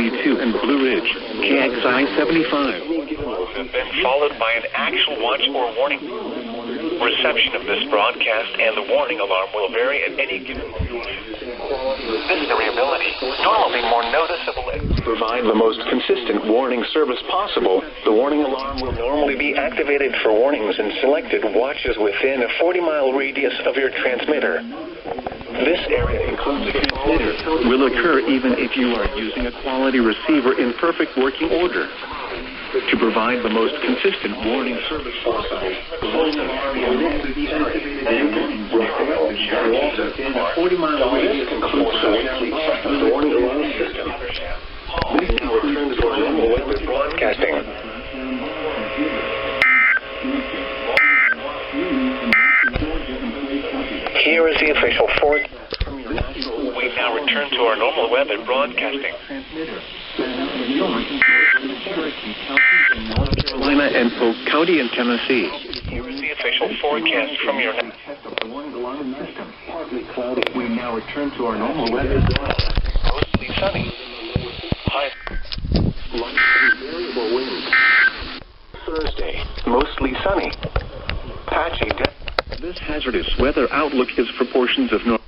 72 and Blue Ridge, KXI 75. Have been followed by an actual watch or warning. Reception of this broadcast and the warning alarm will vary at any given location. This variability normally more noticeable. To provide the most consistent warning service possible, the warning alarm will normally be activated for warnings in selected watches within a 40-mile radius of your transmitter. This area includes the transmitter. Will occur even if you are using a quality receiver in perfect working order. To provide the most consistent warning service possible, the warning alarm will normally be activated and within a 40-mile radius includes the warning alarm system. This now returns to our normal way of broadcasting. Here is the official we now return to our normal weather broadcasting. North Carolina and Polk County in Tennessee. Here is the official forecast from your Partly cloudy. We now return to our normal weather. Mostly sunny. High. Variable winds. Thursday, mostly sunny. Patchy. This hazardous weather outlook is proportions of north.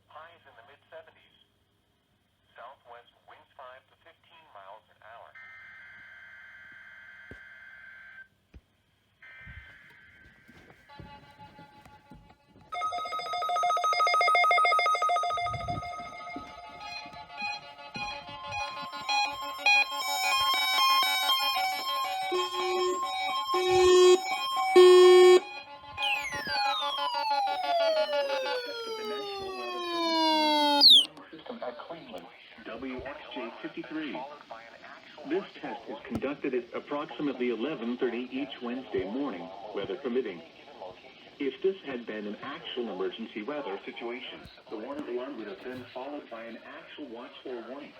Highs in the mid-70s. Southwest winds 5 to 15 miles an hour. At Cleveland, WXJ53. This test is conducted at approximately 11:30 each Wednesday morning, weather permitting. If this had been an actual emergency weather situation, the warning alarm would have been followed by an actual watch or warning.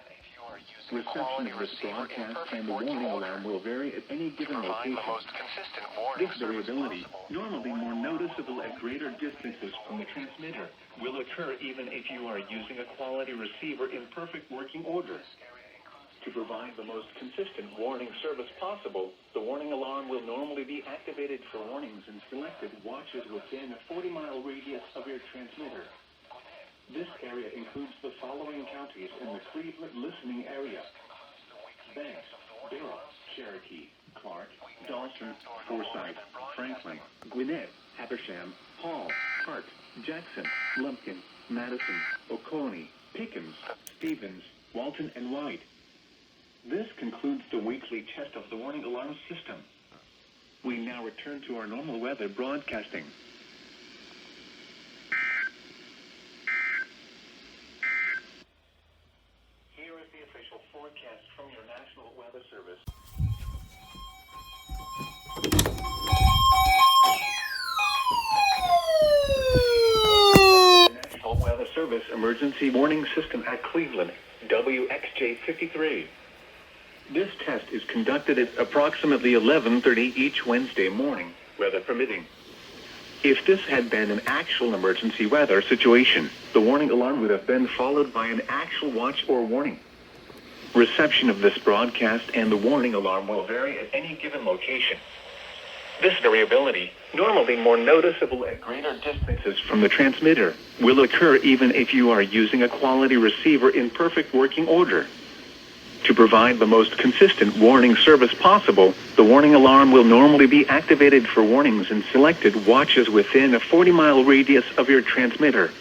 Reception of this broadcast and the warning alarm will vary at any given location. This variability, normally more noticeable at greater distances from the transmitter, will occur even if you are using a quality receiver in perfect working order. To provide the most consistent warning service possible, the warning alarm will normally be activated for warnings in selected watches within a 40-mile radius of your transmitter. This area includes the following counties in the Cleveland listening area: Banks, Barrow, Cherokee, Clark, Dawson, Forsyth, Franklin, Gwinnett, Habersham, Hall, Hart, Jackson, Lumpkin, Madison, Oconee, Pickens, Stevens, Walton, and White. This concludes the weekly test of the warning alarm system. We now return to our normal weather broadcasting. Here is the official forecast from your National Weather Service. National Weather Service Emergency Warning System at Cleveland, WXJ53. This test is conducted at approximately 11:30 each Wednesday morning, weather permitting. If this had been an actual emergency weather situation, the warning alarm would have been followed by an actual watch or warning. Reception of this broadcast and the warning alarm will vary at any given location. This variability, normally more noticeable at greater distances from the transmitter, will occur even if you are using a quality receiver in perfect working order. To provide the most consistent warning service possible, the warning alarm will normally be activated for warnings in selected watches within a 40-mile radius of your transmitter.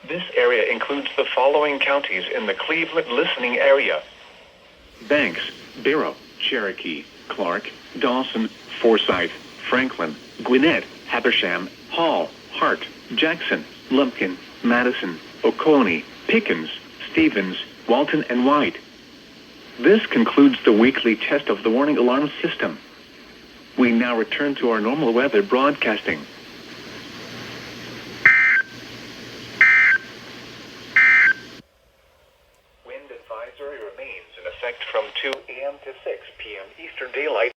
This area includes the following counties in the Cleveland listening area: Banks, Barrow, Cherokee, Clark, Dawson, Forsyth, Franklin, Gwinnett, Habersham, Hall, Hart, Jackson, Lumpkin, Madison, Oconee, Pickens, Stevens, Walton, and White. This concludes the weekly test of the warning alarm system. We now return to our normal weather broadcasting. Wind advisory remains in effect from 2 a.m. to 6 p.m. Eastern Daylight